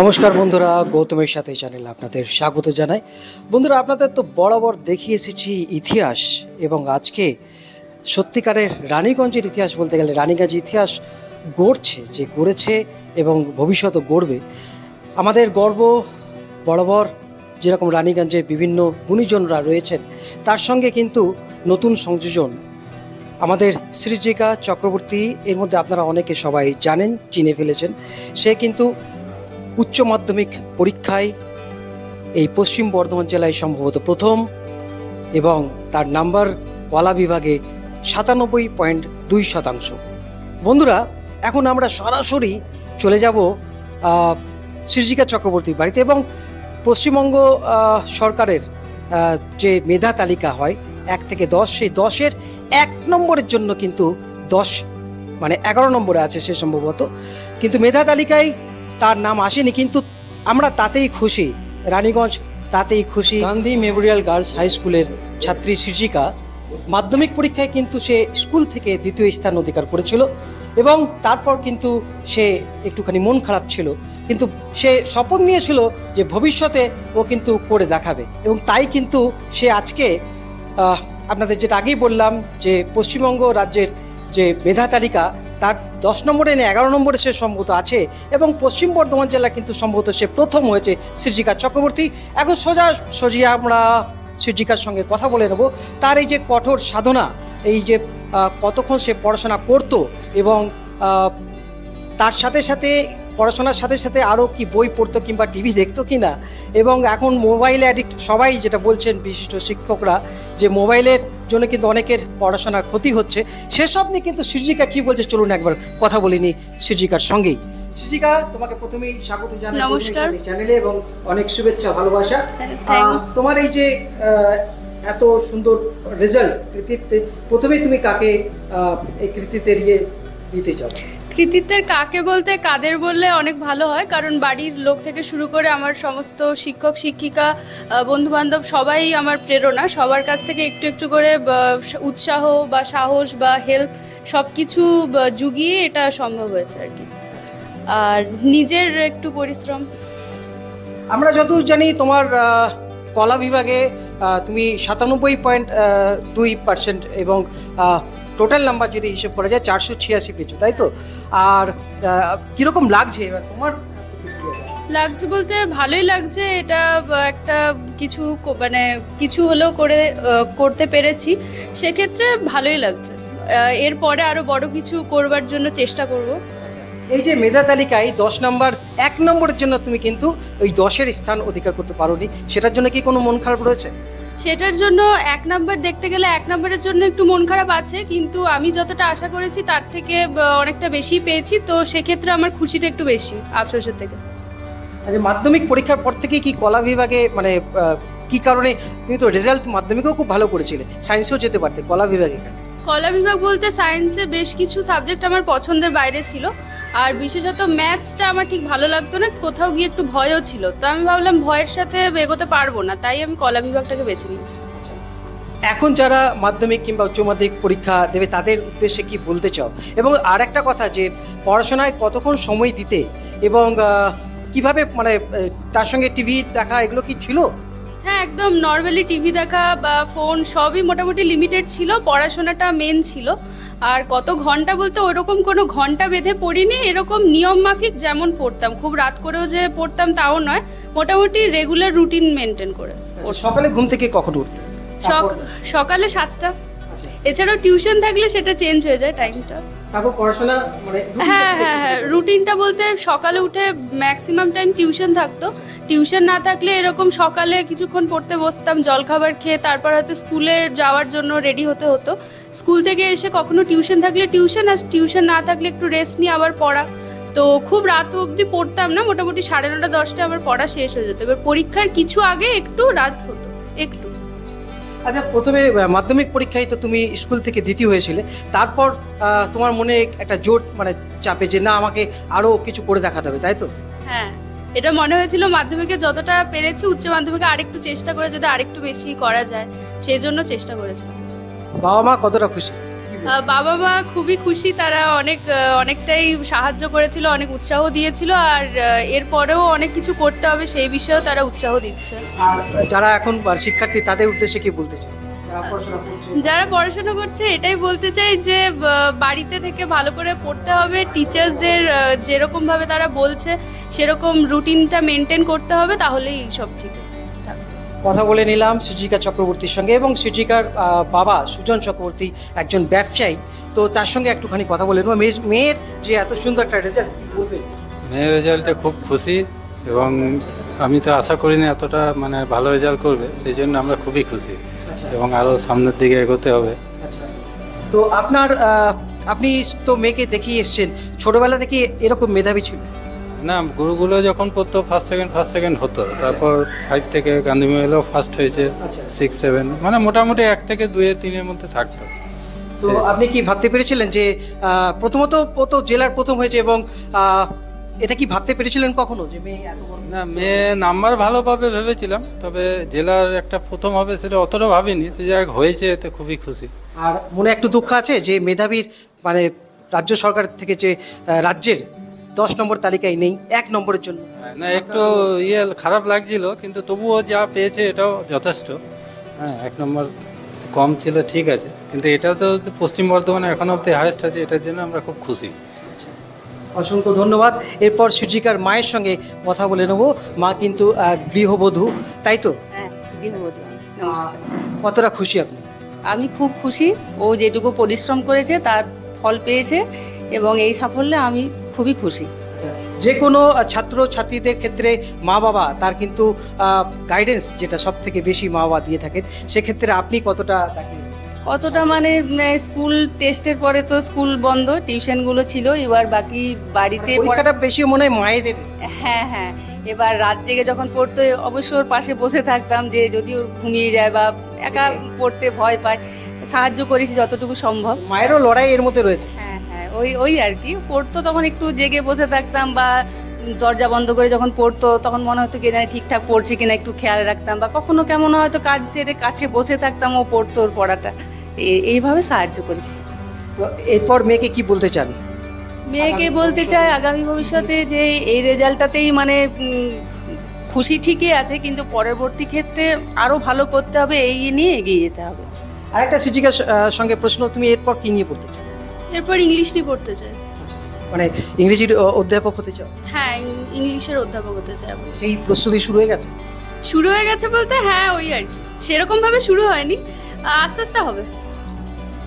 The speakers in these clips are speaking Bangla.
নমস্কার বন্ধুরা, গৌতমের সাথে চ্যানেলে আপনাদের স্বাগত জানাই। বন্ধুরা, আপনাদের তো বরাবর দেখিয়ে এসেছি ইতিহাস, এবং আজকে সত্যিকারের রানীগঞ্জের ইতিহাস বলতে গেলে রানীগঞ্জ ইতিহাস গড়েছে এবং ভবিষ্যতে গড়বে। আমাদের গর্ব বরাবর যেরকম রানীগঞ্জে বিভিন্ন গুণীজনরা রয়েছেন, তার সঙ্গে কিন্তু নতুন সংযোজন আমাদের সৃজিকা চক্রবর্তী। এর মধ্যে আপনারা অনেকে সবাই জানেন, চিনে ফেলেছেন। সে কিন্তু উচ্চ মাধ্যমিক পরীক্ষায় এই পশ্চিম বর্ধমান জেলায় সম্ভবত প্রথম, এবং তার নাম্বার কলা বিভাগে 97.2%। বন্ধুরা, এখন আমরা সরাসরি চলে যাব সৃজিকা চক্রবর্তীর বাড়িতে, এবং পশ্চিমবঙ্গ সরকারের যে মেধা তালিকা হয় 1 থেকে 10, সেই 10-এর 1 নম্বরের জন্য কিন্তু 10 মানে 11 নম্বরে আছে সে সম্ভবত, কিন্তু মেধা তালিকায় তার নাম আসেনি। কিন্তু আমরা তাতেই খুশি, রানীগঞ্জ তাতেই খুশি। গান্ধী মেমোরিয়াল গার্লস হাই স্কুলের ছাত্রী সৃজিকা মাধ্যমিক পরীক্ষায় কিন্তু সে স্কুল থেকে দ্বিতীয় স্থান অধিকার করেছিল, এবং তারপর কিন্তু সে একটুখানি মন খারাপ ছিল, কিন্তু সে শপথ নিয়েছিল যে ভবিষ্যতে ও কিন্তু করে দেখাবে। এবং তাই কিন্তু সে আজকে আপনাদের যেটা আগেই বললাম যে পশ্চিমবঙ্গ রাজ্যের যে মেধা তালিকা তার 10 নম্বরে এনে 11 নম্বরে সে সম্ভবত আছে, এবং পশ্চিম বর্ধমান জেলা কিন্তু সম্ভবত সে প্রথম হয়েছে সৃজিকা চক্রবর্তী। এখন সোজা আমরা সৃজিকার সঙ্গে কথা বলে নেব। তার এই যে কঠোর সাধনা, এই যে কতক্ষণ সে পড়াশোনা করতো, এবং তার সাথে সাথে পড়াশোনার সাথে সাথে আরও কি বই পড়তো কিংবা টিভি দেখতো কি না, এবং এখন মোবাইল অ্যাডিক্ট সবাই যেটা বলছেন বিশিষ্ট শিক্ষকরা, যে মোবাইলের জন্য কিন্তু অনেকের পড়াশোনার ক্ষতি হচ্ছে, সেসব নিয়ে কিন্তু সৃজিকা কী বলছে চলুন একবার কথা বলিনি সৃজিকার সঙ্গেই। সৃজিকা, তোমাকে প্রথমেই স্বাগত জানাই নমস্কার চ্যানেলে, এবং অনেক শুভেচ্ছা ভালোবাসা। তোমার এই যে এত সুন্দর রেজাল্ট, কৃতিত্বে, প্রথমেই তুমি কাকে এই কৃতিত্বের দিতে চাও? কৃতিত্বের কাকে বলতে কাদের বললে অনেক ভালো হয়, কারণ বাড়ির লোক থেকে শুরু করে আমার সমস্ত শিক্ষক শিক্ষিকা বন্ধুবান্ধব সবাই আমার প্রেরণা। সবার কাছ থেকে একটু একটু করে উৎসাহ বা সাহস বা হেল্প সব কিছু জুগিয়ে এটা সম্ভব হয়েছে আর কি, আর নিজের একটু পরিশ্রম। আমরা যতদূর জানি তোমার কলা বিভাগে তুমি 97.2%, এবং টোটাল নাম্বার যদি হিসেব করা যায় 486 পেয়েছো, তাই তো? আর কীরকম লাগছে এবার তোমার? লাগছে বলতে ভালোই লাগছে, এটা একটা কিছু হলেও করতে পেরেছি, সেক্ষেত্রে ভালোই লাগছে। এরপরে আরও বড় কিছু করবার জন্য চেষ্টা করব। এই যে মেধা তালিকায় 10 নম্বর 1 নম্বরের জন্য তুমি কিন্তু ওই 10-এর স্থান অধিকার করতে পারোনি, সেটার জন্য কি কোনো মন খারাপ রয়েছে? সেটার জন্য 1 নম্বর দেখতে গেলে 1 নম্বরের জন্য একটু মন খারাপ আছে, কিন্তু আমি যতটা আশা করেছি তার থেকে অনেকটা বেশি পেয়েছি, তো সেক্ষেত্রে আমার খুশিটা একটু বেশি আফসোসের থেকে। আচ্ছা, মাধ্যমিক পরীক্ষার পর থেকে কি কলা বিভাগে মানে কি কারণে তুমি তো রেজাল্ট মাধ্যমিকেও খুব ভালো করেছিলে, সায়েন্সেও যেতে পারতে, কলা বিভাগে? কলা বিভাগ বলতে সায়েন্সে বেশ কিছু সাবজেক্ট আমার পছন্দের বাইরে ছিল, আর বিশেষত ম্যাথসটা আমার ঠিক ভালো লাগতো না, কোথাও গিয়ে একটু ভয়ও ছিল, তো আমি ভাবলাম ভয়ের সাথে এগোতে পারবো না, তাই আমি কলা বিভাগটাকে বেছে নিয়েছি। এখন যারা মাধ্যমিক কিংবা উচ্চ মাধ্যমিক পরীক্ষা দেবে তাদের উদ্দেশ্যে কি বলতে চাও? এবং আর একটা কথা, যে পড়াশোনায় কতক্ষণ সময় দিতে, এবং কিভাবে মানে তার সঙ্গে টিভি দেখা এগুলো কি ছিল? হ্যাঁ, একদম নর্মালি টিভি দেখা বা ফোন সবই মোটামুটি লিমিটেড ছিল, পড়াশোনাটা মেন ছিল। আর কত ঘন্টা বলতে ওরকম কোনো ঘন্টা বেঁধে পড়িনি, এরকম নিয়ম মাফিক যেমন পড়তাম, খুব রাত করেও যে পড়তাম তাও নয়, মোটামুটি রেগুলার রুটিন মেনটেন করে। সকালে ঘুম থেকে কখন উঠতে? সকালে 7টা। এছাড়াও টিউশন থাকলে সেটা চেঞ্জ হয়ে যায় টাইমটা। তারপর পড়াশোনা মানে হ্যাঁ, রুটিনটা বলতে সকালে উঠে ম্যাক্সিমাম টাইম টিউশন থাকতো, টিউশন না থাকলে এরকম সকালে কিছুক্ষণ পড়তে বসতাম, জলখাবার খেয়ে তারপর হয়তো স্কুলে যাওয়ার জন্য রেডি হতে হতো। স্কুল থেকে এসে কখনো টিউশন থাকলে টিউশন, আর টিউশন না থাকলে একটু রেস্ট নিয়ে আবার পড়া। তো খুব রাত অবধি পড়তাম না, মোটামুটি 9:30 10টা আমার পড়া শেষ হয়ে যেত। এবার পরীক্ষার কিছু আগে একটু রাত হতো একটু। আচ্ছা, প্রথমে মাধ্যমিক পরীক্ষায় তো তুমি স্কুল থেকে দ্বিতীয় হয়েছিলে, তারপর তোমার মনে একটা জোট মানে চাপে যে না আমাকে আরও কিছু করে দেখাতে হবে, তাই তো? হ্যাঁ, এটা মনে হয়েছিল মাধ্যমিকে যতটা পেরেছি উচ্চ মাধ্যমিকে আরেকটু চেষ্টা করে যদি আরেকটু বেশি করা যায়, সেই জন্য চেষ্টা করেছিলাম। বাবা মা কতটা খুশি? বাবা মা খুবই খুশি, তারা অনেকটাই সাহায্য করেছিল, অনেক উৎসাহ দিয়েছিল, আর এরপরেও অনেক কিছু করতে হবে সেই বিষয়েও তারা উৎসাহ দিচ্ছে। আর যারা এখন শিক্ষার্থী তাদের উদ্দেশ্যে কি বলতে চাই, যারা পড়াশোনা করছে এটাই বলতে চাই যে বাড়িতে থেকে ভালো করে পড়তে হবে, টিচার্সদের যেরকমভাবে তারা বলছে সেরকম রুটিনটা মেনটেন করতে হবে, তাহলেই সব ঠিক থাকবে। কথা বলে নিলাম সৃজিকা চক্রবর্তীর সঙ্গে, এবং সৃজিকার বাবা সুজন চক্রবর্তী একজন ব্যবসায়ী, তো তার সঙ্গে একটুখানি কথা বলে নেব। মেয়ের যে এত সুন্দর একটা রেজাল্ট, কি বলবেন? মেয়ের রেজাল্টে খুব খুশি, এবং আমি তো আশা করিনি এতটা মানে ভালো রেজাল্ট করবে, সেই জন্য আমরা খুবই খুশি, এবং আরও সামনের দিকে এগোতে হবে। তো আপনি তো মেয়েকে দেখিয়ে এসছেন, ছোটবেলা থেকে এরকম মেধাবী ছিল? না, গুরুগুলো যখন পড়তো ফার্স্ট সেকেন্ড হতো, তারপর 5 থেকে গান্ধী মেয়েও ফার্স্ট হয়েছে, 6, 7 মানে মোটামুটি 1 থেকে 2, 3-এর মধ্যে থাকতো। তো আপনি কি ভাবতে পেরেছিলেন যে প্রথমত ও তো জেলার প্রথম হয়েছে, এবং এটা কি ভাবতে পেরেছিলেন কখনো যে মেয়ে এত বড়? না, মেয়ে নাম্বার ভালো পাবে ভেবেছিলাম, তবে জেলার একটা প্রথম হবে সেটা অতটা ভাবিনি, তো যাই হয়েছে, এতে খুবই খুশি। আর মনে একটু দুঃখ আছে যে মেধাবীর মানে রাজ্য সরকার থেকে যে রাজ্যের 10 নম্বর তালিকায় নেই, 1 নম্বরের জন্য। না, একটু খারাপ লাগছিল, কিন্তু তবুও যা পেয়েছে এটাও যথেষ্ট। হ্যাঁ, 1 নম্বর কম ছিল, ঠিক আছে, কিন্তু এটা তো পশ্চিম বর্ধমানে এখন অব্দি হায়েস্ট আছে, এটার জন্য আমরা খুব খুশি। অসংখ্য ধন্যবাদ। এরপর সৃজিকার মায়ের সঙ্গে কথা বলে নেব। মা কিন্তু গৃহবধূ, তাই তো? হ্যাঁ, গৃহবধূ। নমস্কার। কতটা খুশি আপনি? আমি খুব খুশি, ও যেটুকু পরিশ্রম করেছে তার ফল পেয়েছে, এবং এই সাফল্যে আমি খুবই খুশি। যে কোনো ছাত্র ছাত্রীদের ক্ষেত্রে মা বাবা তার কিন্তু গাইডেন্স যেটা সব থেকে বেশি মা বাবা দিয়ে থাকেন, সেক্ষেত্রে আপনি কতটা মানে স্কুল টেস্টের পরে তো স্কুল বন্ধ, টিউশনগুলো ছিল, এবার বাকি বাড়িতে পরীক্ষাটা বেশি মনে হয় মায়েদের। হ্যাঁ হ্যাঁ, এবার রাত জেগে যখন পড়তো অবশ্য ওর পাশে বসে থাকতাম, যে যদি ওর ঘুমিয়ে যায় বা একা পড়তে ভয় পায়, সাহায্য করেছি যতটুকু সম্ভব। মায়েরও লড়াই এর মধ্যে রয়েছে। হ্যাঁ হ্যাঁ, ওই আর কি, পড়তো তখন একটু জেগে বসে থাকতাম, বা দরজা বন্ধ করে যখন পড়তো তখন মনে হতো কি জানি ঠিকঠাক পড়ছে কিনা একটু খেয়াল রাখতাম, বা কখনো কেমন হয়তো কাজ সেরে কাছে বসে থাকতাম, ও পড়তো ওর পড়াটা, এইভাবে সাহায্য করেছি। তো এরপর মেয়েকে কি বলতে চান? মেয়েকে বলতে চাই আগামী ভবিষ্যতে যে এই রেজাল্টটাতেই মানে খুশি ঠিকই আছে, কিন্তু পরবর্তী ক্ষেত্রে আরও ভালো করতে হবে, এই নিয়ে এগিয়ে যেতে হবে। আরেকটা সৃজিকার সঙ্গে প্রশ্ন, তুমি এরপর কি নিয়ে পড়তে চাও? এরপর ইংলিশ নিয়ে পড়তে চাই। মানে ইংরেজির অধ্যাপক হতে চাও? হ্যাঁ, ইংলিশের অধ্যাপক হতে চাই। সেই প্রস্তুতি শুরু হয়ে গেছে? শুরু হয়ে গেছে বলতে হ্যাঁ, ওই আর কি, সেরকমভাবে শুরু হয়নি, আস্তে আস্তে হবে।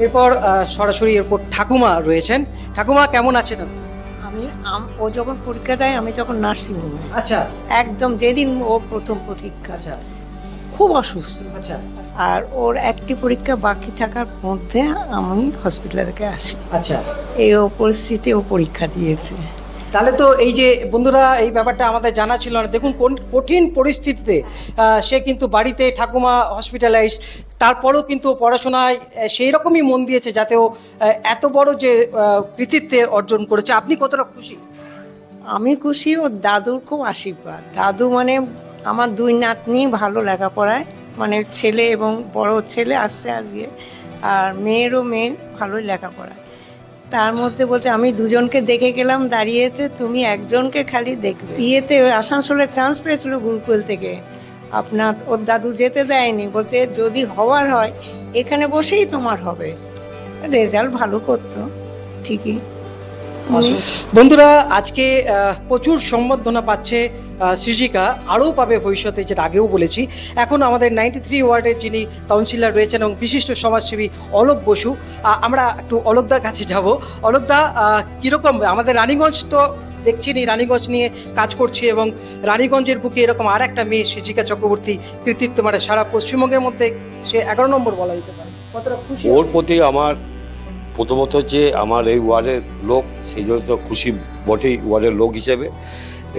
এরপর সরাসরি এরপর ঠাকুমা রয়েছেন। ঠাকুমা কেমন আছেন আপনি? ও যখন পরীক্ষা দেয় আমি তখন নার্সিংহোমে। আচ্ছা, একদম যেদিন ও প্রথম পরীক্ষা, আচ্ছা, খুব অসুস্থ। আচ্ছা, আর ওর একটি পরীক্ষা বাকি থাকার মধ্যে আমি হসপিটালে থেকে আসি। আচ্ছা, এই পরিস্থিতি ও পরীক্ষা দিয়েছে। তাহলে তো এই যে বন্ধুরা, এই ব্যাপারটা আমাদের জানা ছিল না। দেখুন কোন কঠিন পরিস্থিতিতে সে কিন্তু বাড়িতে, ঠাকুমা হসপিটালাইজড, তারপরেও কিন্তু পড়াশোনায় সেই রকমই মন দিয়েছে যাতে ও এত বড় যে কৃতিত্বে অর্জন করেছে। আপনি কতটা খুশি? আমি খুশি, ওর দাদুর খুব আশীর্বাদ। দাদু মানে আমার 2 নাতনি ভালো লেখাপড়ায়, মানে ছেলে এবং বড় ছেলে আসছে আজকে, আর মেয়েরও মেয়ে ভালোই লেখাপড়ায়। তার মধ্যে বলছে আমি 2জনকে দেখে গেলাম দাঁড়িয়েছে, তুমি একজনকে খালি দেখবে। বিয়েতে আসানসোলের চান্স পেয়েছিল গুরুকুল থেকে, ওর দাদু যেতে দেয়নি, বলছে যদি হওয়ার হয় এখানে বসেই তোমার হবে। রেজাল্ট ভালো করতো ঠিকই। বন্ধুরা, আজকে প্রচুর সম্বর্ধনা পাচ্ছে সৃজিকা, আরও পাবে ভবিষ্যতে, যেটা আগেও বলেছি। এখন আমাদের 93 ওয়ার্ডের যিনি কাউন্সিলর রয়েছেন এবং বিশিষ্ট সমাজসেবী অলোক বসু, আমরা একটু অলোকদার কাছে যাব। অলোকদা, কীরকম আমাদের রানীগঞ্জ তো দেখছি রানীগঞ্জ নিয়ে কাজ করছি, এবং রানীগঞ্জের বুকে এরকম আর একটা মেয়ে সৃজিকা চক্রবর্তী কৃতিত্ব, মানে সারা পশ্চিমবঙ্গের মধ্যে সে 11 নম্বর বলা যেতে পারে। কতটা খুশি? ওর প্রতি আমার প্রথমত হচ্ছে আমার এই ওয়ার্ডের লোক, সেই জন্য তো খুশি বটেই ওয়ার্ডের লোক হিসেবে,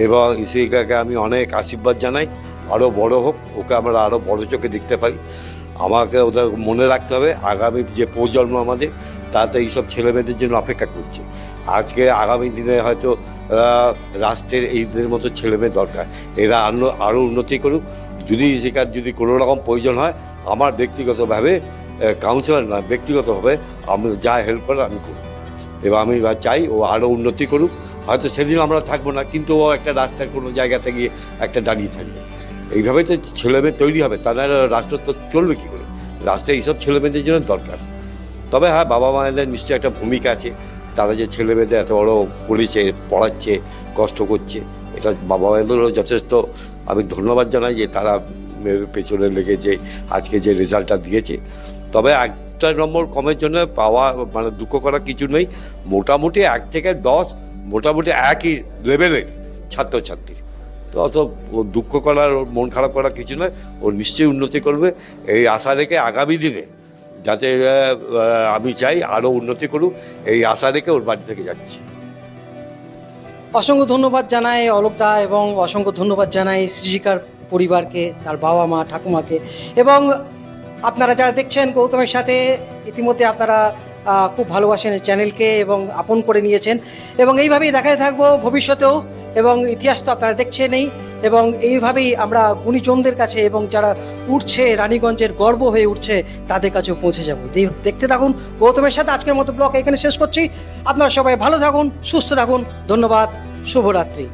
এবং সৃজিকাকে আমি অনেক আশীর্বাদ জানাই, আরও বড় হোক, ওকে আমরা আরও বড় চোখে দেখতে পারি। আমাকে ওদের মনে রাখতে হবে আগামী যে প্রজন্ম আমাদের, তাতে এইসব ছেলেমেয়েদের জন্য অপেক্ষা করছে। আজকে আগামী দিনে হয়তো রাষ্ট্রের এইদের মতো ছেলেমেয়ে দরকার, এরা আরও উন্নতি করুক। যদি সৃজিকার যদি কোনো রকম প্রয়োজন হয়, আমার ব্যক্তিগতভাবে কাউন্সিলর না, ব্যক্তিগতভাবে আমি যা হেল্প করে আমি করি। এবার আমি চাই ও আরও উন্নতি করুক। হয়তো সেদিন আমরা থাকবো না, কিন্তু ও একটা রাস্তার কোনো জায়গাতে গিয়ে একটা দাঁড়িয়ে থাকবে। এইভাবেই তো ছেলেমেয়ে তৈরি হবে, তা নাহলে রাষ্ট্র তো চলবে কী করে? রাষ্ট্রে এইসব ছেলেমেয়েদের জন্য দরকার। তবে হ্যাঁ, বাবা মায়েদের নিশ্চয়ই একটা ভূমিকা আছে। তারা যে ছেলেমেয়েদের এত বড় করেছে, পড়াচ্ছে, কষ্ট করছে, এটা বাবা মায়েদেরও যথেষ্ট আমি ধন্যবাদ জানাই যে তারা মেয়ের পেছনে লেগেছে, আজকে যে রেজাল্টটা দিয়েছে। তবে একটা নম্বর কমের জন্য পাওয়া মানে দুঃখ করার কিছু নেই। মোটামুটি 1 থেকে 10 মোটামুটি একই লেভেলের ছাত্রছাত্রী, তো অত দুঃখ করার, মন খারাপ করার কিছু নয়। ও নিশ্চয়ই উন্নতি করবে, এই আশা রেখে আগামী দিনে যাতে আমি চাই আরও উন্নতি করুক, এই আশা রেখে ওর বাড়ি থেকে যাচ্ছি। অসংখ্য ধন্যবাদ জানাই অলোকদা, এবং অসংখ্য ধন্যবাদ জানাই সৃজিকার পরিবারকে, তার বাবা মা ঠাকুমাকে, এবং আপনারা যারা দেখছেন গৌতমের সাথে ইতিমধ্যে আপনারা খুব ভালোবাসেন এই চ্যানেলকে এবং আপন করে নিয়েছেন, এবং এইভাবেই দেখাতে থাকবো ভবিষ্যতেও। এবং ইতিহাস তো আপনারা দেখছেনই, এবং এইভাবেই আমরা গুণীজনদের কাছে এবং যারা উঠছে, রানীগঞ্জের গর্ব হয়ে উঠছে, তাদের কাছেও পৌঁছে যাব। দেখতে থাকুন গৌতমের সাথে। আজকের মতো ব্লগ এখানে শেষ করছি। আপনারা সবাই ভালো থাকুন, সুস্থ থাকুন। ধন্যবাদ, শুভরাত্রি।